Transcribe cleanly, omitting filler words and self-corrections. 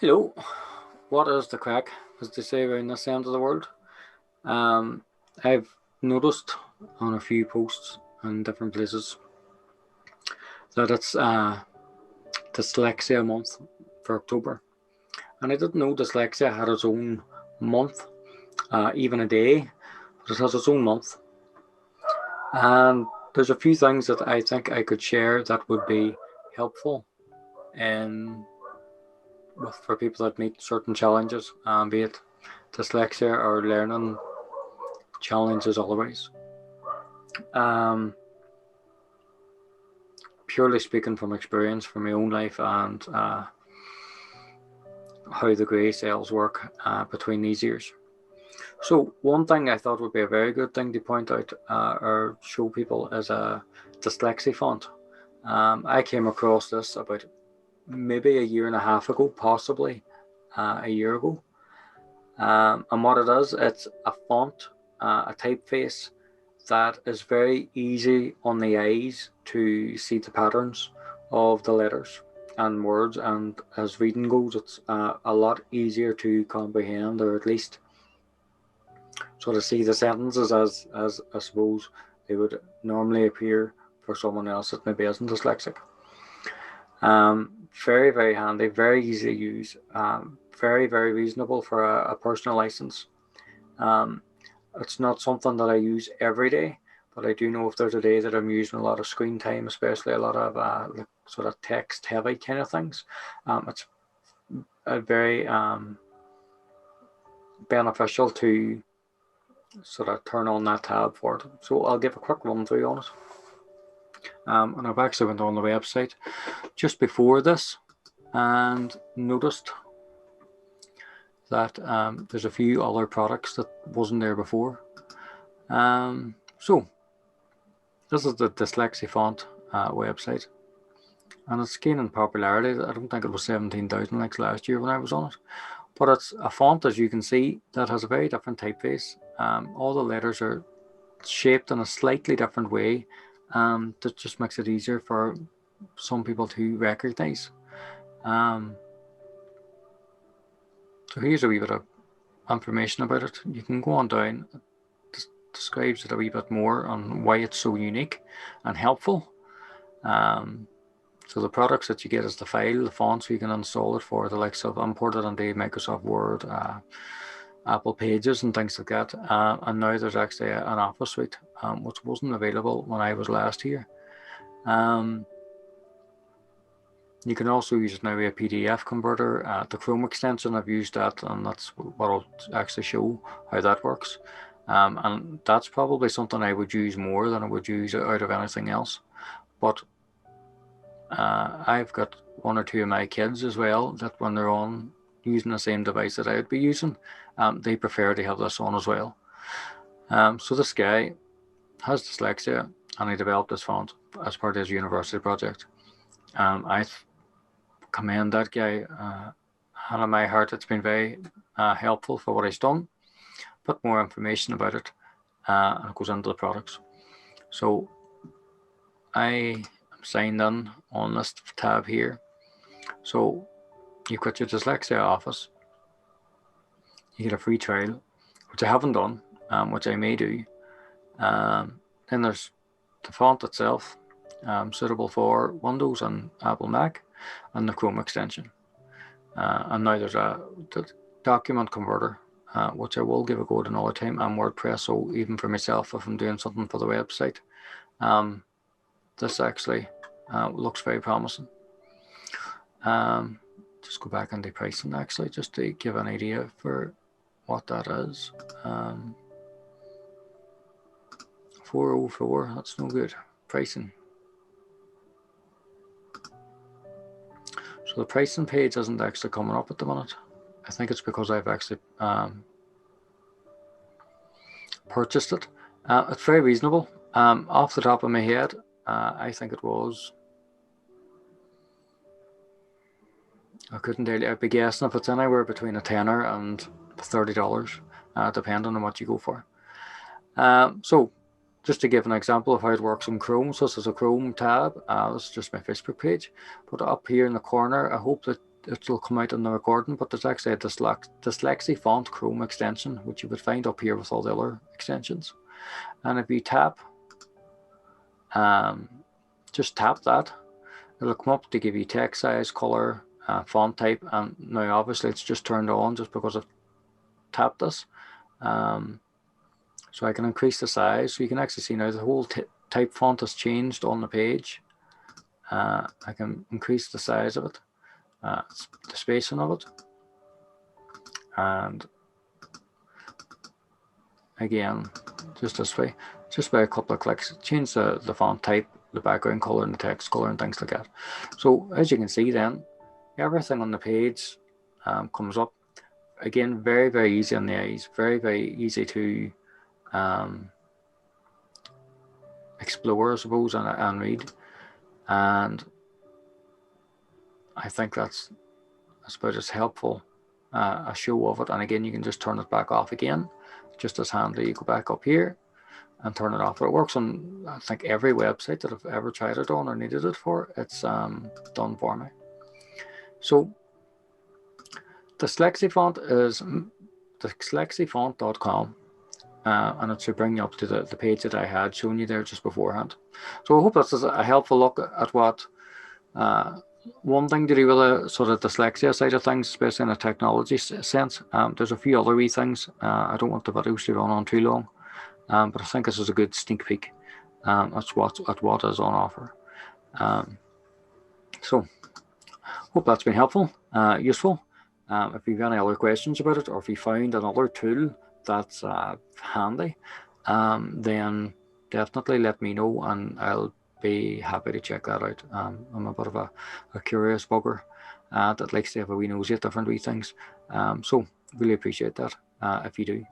Hello, what is the crack, as they say around this end of the world? I've noticed on a few posts in different places that it's Dyslexia month for October. And I didn't know Dyslexia had its own month, even a day, but it has its own month. And there's a few things that I think I could share that would be helpful in for people that meet certain challenges, be it dyslexia or learning challenges otherwise. Purely speaking from experience from my own life and how the grey cells work between these years. So one thing I thought would be a very good thing to point out or show people is a dyslexiefont. I came across this about maybe a year and a half ago, possibly a year ago. And what it is, it's a font, a typeface that is very easy on the eyes to see the patterns of the letters and words, and as reading goes, it's a lot easier to comprehend, or at least sort of see the sentences as I suppose they would normally appear for someone else that maybe isn't dyslexic. Very, very handy, very easy to use, very, very reasonable for a personal license. It's not something that I use every day, but I do know if there's a day that I'm using a lot of screen time, especially a lot of sort of text heavy kind of things, it's a very beneficial to sort of turn on that tab for it. So I'll give a quick run through on it. And I've actually went on the website just before this and noticed that there's a few other products that wasn't there before. So this is the dyslexiefont website, and it's gaining popularity. I don't think it was 17,000 likes last year when I was on it, but it's a font, as you can see, that has a very different typeface. All the letters are shaped in a slightly different way, that just makes it easier for some people to recognize. So here's a wee bit of information about it. You can go on down. It describes it a wee bit more on why it's so unique and helpful. So the products that you get is the file, the font, so you can install it for the likes of imported into Microsoft Word, Apple Pages and things like that. And now there's actually an Office suite, which wasn't available when I was last here. You can also use it now with a PDF converter. The Chrome extension, I've used that, and that's what I'll actually show how that works. And that's probably something I would use more than I would use out of anything else. But I've got one or two of my kids as well that when they're on using the same device that I would be using, they prefer to have this on as well. So this guy has dyslexia, and he developed this font as part of his university project. I commend that guy. Hand on my heart, it's been very helpful for what he's done. Put more information about it, and it goes into the products. So I am signed in on this tab here. So you've got your dyslexia office. You get a free trial, which I haven't done, which I may do. Then there's the font itself, suitable for Windows and Apple Mac, and the Chrome extension. And now there's a document converter, which I will give a go at another time, and WordPress. So even for myself, if I'm doing something for the website, this actually looks very promising. Just go back into pricing actually, just to give an idea for what that is. 404, that's no good. Pricing. So the pricing page isn't actually coming up at the minute. I think it's because I've actually purchased it. It's very reasonable. Off the top of my head, I think it was, I couldn't tell you, I'd be guessing if it's anywhere between a tenner and $30, depending on what you go for. So just to give an example of how it works in Chrome, so this is a Chrome tab. This is just my Facebook page, but up here in the corner, I hope that it'll come out in the recording, but there's actually a dyslexiefont Chrome extension, which you would find up here with all the other extensions. And if you tap, just tap that, it'll come up to give you text size, color, font type, and now obviously it's just turned on just because I've tapped this. So I can increase the size, so you can actually see now the whole type font has changed on the page. I can increase the size of it, the spacing of it, and again, just this way, just by a couple of clicks, change the font type, the background color, and the text color, and things like that. So as you can see then, everything on the page comes up. Again, very, very easy on the eyes, very, very easy to explore, I suppose, and read. And I think that's about as helpful a show of it. And again, you can just turn it back off again, just as handy. You go back up here and turn it off. But it works on, I think, every website that I've ever tried it on or needed it for. It's done for me. So Dyslexifont is dyslexiefont.com, and it should bring you up to the page that I had shown you there just beforehand. So I hope that's a helpful look at what one thing to do with the sort of dyslexia side of things, especially in a technology sense. There's a few other wee things. I don't want the videos to run on too long, but I think this is a good sneak peek at what is on offer. So hope that's been helpful, useful. If you have any other questions about it, or if you found another tool that's handy, then definitely let me know, and I'll be happy to check that out. I'm a bit of a curious bugger that likes to have a wee nosy at different wee things. So really appreciate that if you do.